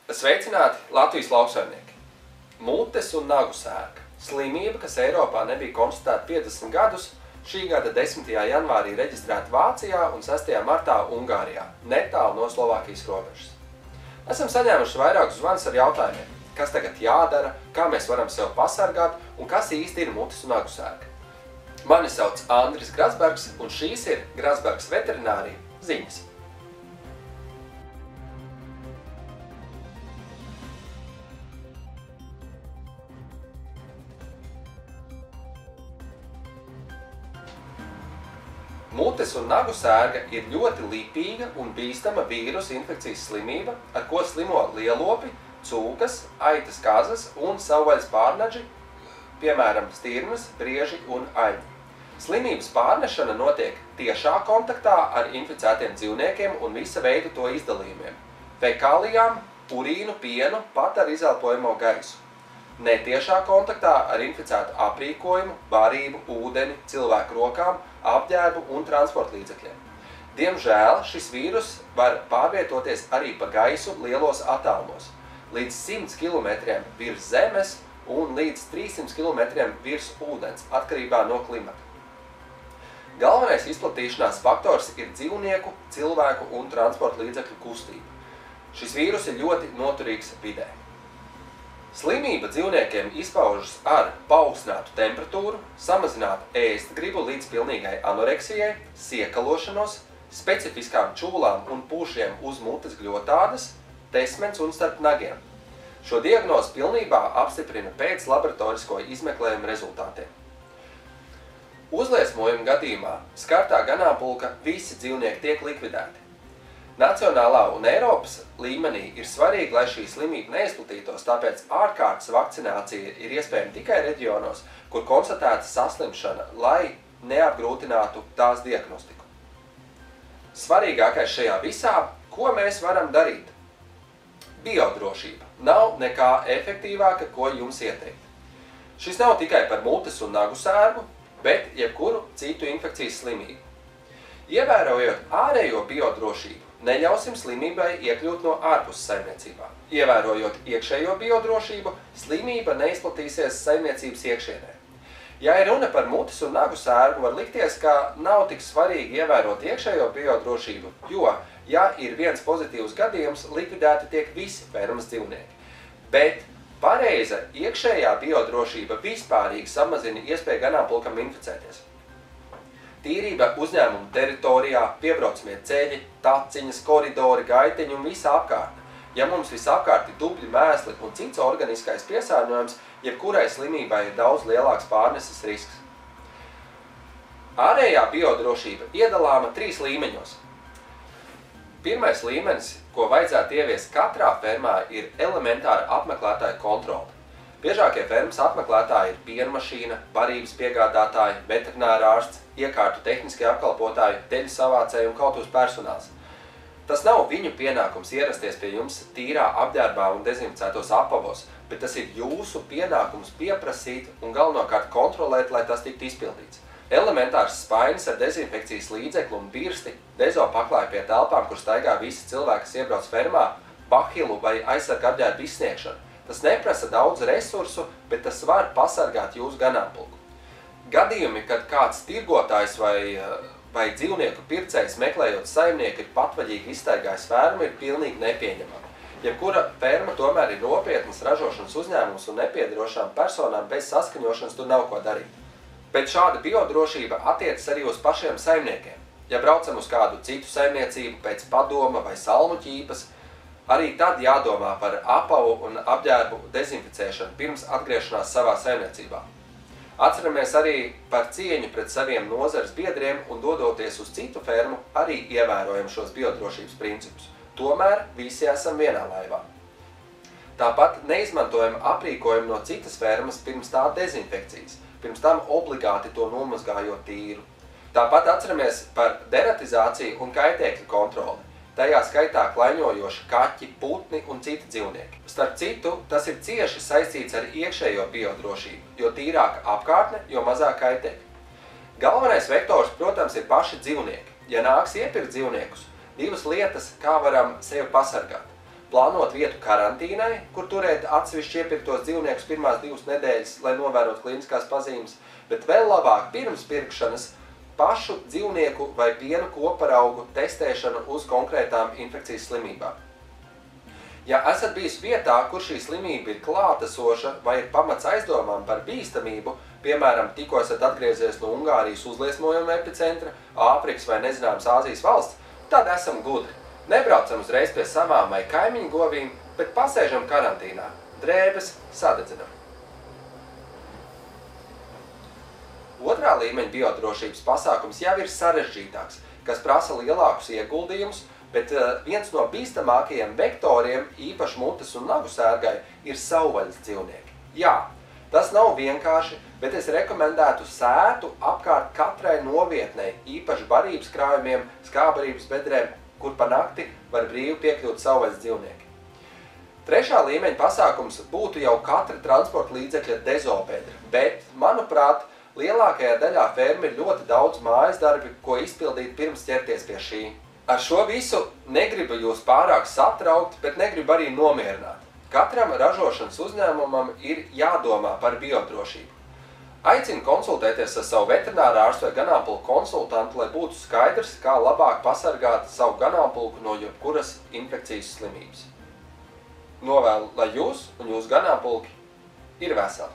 Sveicināti Latvijas lauksaimnieki! Mutes un nagu sērga. Slimība, kas Eiropā nebija konstatēta 50 gadus, šī gada 10. janvārī reģistrēta Vācijā un 6. martā Ungārijā, netālu no Slovākijas robežas. Esam saņēmuši vairākus zvanus ar jautājumiem, kas tagad jādara, kā mēs varam sevi pasargāt un kas īsti ir mutes un nagu sērga. Mani sauc Andris Grasbergs un šīs ir Grasbergs veterinārija ziņas. Mutes un nagu sērga ir ļoti lipīga un bīstama vīrusu infekcijas slimība, ar ko slimo lielopi, cūkas, aitas kazas un savvaļas pārnaģi, piemēram, stirnas, brieži un aļņi. Slimības pārnešana notiek tiešā kontaktā ar inficētiem dzīvniekiem un visa veida to izdalījumiem – fekālijām, urīnu, pienu, pat ar izelpojamo gaisu. Netiešā kontaktā ar inficētu aprīkojumu, barību, ūdeni, cilvēku rokām, apģērbu un transporta līdzekļiem. Diemžēl šis vīrus var pārvietoties arī pa gaisu lielos attālumos, līdz 100 km virs zemes un līdz 300 km virs ūdens, atkarībā no klimata. Galvenais izplatīšanās faktors ir dzīvnieku, cilvēku un transporta līdzekļu kustība. Šis vīrus ir ļoti noturīgs vidē. Slimība dzīvniekiem izpaužas ar paaugstinātu temperatūru, samazinātu ēstgribu līdz pilnīgai anoreksijai, siekalošanos, specifiskām čūlām un pūšiem uz mutes gļotādas, tesmens un starp nagiem. Šo diagnozi pilnībā apstiprina pēc laboratorisko izmeklējuma rezultātiem. Uzliesmojuma gadījumā skartā ganāmpulka visi dzīvnieki tiek likvidēti. Nacionālā un Eiropas līmenī ir svarīgi, lai šī slimība neizplatītos, tāpēc ārkārtas vakcinācija ir iespējama tikai reģionos, kur konstatēta saslimšana, lai neapgrūtinātu tās diagnostiku. Svarīgākais šajā visā, ko mēs varam darīt? Biodrošība. Nav nekā efektīvāka, ko jums ieteikt. Šis nav tikai par mutes un nagu sērgu, bet jebkuru citu infekcijas slimību. Ievērojot ārējo biodrošību, neļausim slimībai iekļūt no ārpus saimniecībā. Ievērojot iekšējo biodrošību, slimība neizplatīsies saimniecības iekšienē. Ja ir runa par mutes un nagu sērgu, var likties, ka nav tik svarīgi ievērot iekšējo biodrošību, jo, ja ir viens pozitīvs gadījums, likvidēti tiek visi fermas dzīvnieki. Bet pareiza iekšējā biodrošība vispārīgi samazina iespēju ganāmpulkam inficēties. Tīrība uzņēmuma teritorijā, piebraucamie ceļi, taciņas, koridori, gaiteņi un visa apkārtne. Ja mums visapkārt ir dubļi, mēsli un cits organiskais piesārņojums, jebkurai slimībai ir daudz lielāks pārneses risks. Ārējā biodrošība iedalāma 3 līmeņos. Pirmais līmenis, ko vajadzētu ieviest katrā fermā, ir elementāra apmeklētāja kontrole. Biežākie fermas apmeklētāji ir pienmašīna, barības piegādātāji, veterinārā ārsts, iekārtu tehniskie apkalpotāji, teļu savācēji un kaut uz personāls. Tas nav viņu pienākums ierasties pie jums tīrā apģērbā un dezinficētos apavos, bet tas ir jūsu pienākums pieprasīt un galvenokārt kontrolēt, lai tas tiktu izpildīts. Elementārs spainis ar dezinfekcijas līdzeklu un birsti, dezo paklāja pie telpām, kur staigā visi cilvēki, kas iebrauc fermā, bahilu vai aizsarga apģērbu izsniegšanu. Tas neprasa daudz resursu, bet tas var pasargāt jūsu ganāmpulku. Gadījumi, kad kāds tirgotājs vai dzīvnieku pircējs meklējot saimnieku ir patvaļīgi izstaigājis fermu, ir pilnīgi nepieņemami. Jebkura ferma tomēr ir nopietnas ražošanas uzņēmums un nepiederošām personām bez saskaņošanas tur nav ko darīt. Bet šāda biodrošība attiecas arī uz pašiem saimniekiem. Ja braucam uz kādu citu saimniecību pēc padoma vai salmu ķīpas, arī tad jādomā par apavu un apģērbu dezinficēšanu pirms atgriešanās savā saimniecībā. Atceramies arī par cieņu pret saviem nozares biedriem un dodoties uz citu fermu arī ievērojam šos biodrošības principus. Tomēr visi esam vienā laivā. Tāpat neizmantojam aprīkojumu no citas fermas pirms tā dezinfekcijas, pirms tam obligāti to nomazgājot tīru. Tāpat atceramies par deratizāciju un kaitēkļu kontroli. Tajā skaitā klaiņojoši kaķi, putni un citi dzīvnieki. Starp citu, tas ir cieši saistīts ar iekšējo biodrošību, jo tīrāka apkārtne, jo mazāk kaitēkļi. Galvenais vektors, protams, ir paši dzīvnieki. Ja nāks iepirkt dzīvniekus, 2 lietas, kā varam sevi pasargāt. plānot vietu karantīnai, kur turēt atsevišķi iepirktos dzīvniekus pirmās 2 nedēļas, lai novērotu klīniskās pazīmes, bet vēl labāk pirms pirkšanas pašu dzīvnieku vai pienu koparaugu testēšanu uz konkrētām infekcijas slimībām. Ja esat bijis vietā, kur šī slimība ir klātesoša vai ir pamats aizdomām par bīstamību, piemēram, tikko esat atgriezies no Ungārijas uzliesmojuma epicentra, Āfrikas vai nezināmas Āzijas valsts, tad esam gudri. Nebraucam uzreiz pie savām vai kaimiņu govīm, bet pasēžam karantīnā. Drēbes sadedzinam. Otrā līmeņa biodrošības pasākums jau ir sarežģītāks, kas prasa lielākus ieguldījumus, bet viens no bīstamākajiem vektoriem, īpaši mutes un nagu sērgai, ir savvaļas dzīvnieki. Jā, tas nav vienkārši, bet es rekomendētu sētu apkārt katrai novietnei, īpaši barības krājumiem, skābarības bedrēm, kur pa nakti var brīvi piekļūt savvaļas dzīvnieki. Trešā līmeņa pasākums būtu jau katra transporta līdzekļa dezobedra, bet, manuprāt, lielākajā daļā fermu ir ļoti daudz mājas darbi, ko izpildīt pirms ķerties pie šī. Ar šo visu negribu jūs pārāk satraukt, bet negribu arī nomierināt. Katram ražošanas uzņēmumam ir jādomā par biodrošību. Aicinu konsultēties ar savu veterināru ārstu vai ganāmpulku konsultantu, lai būtu skaidrs, kā labāk pasargāt savu ganāmpulku no jebkuras infekcijas slimības. Novēlu, lai jūs un jūsu ganāmpulki ir veseli.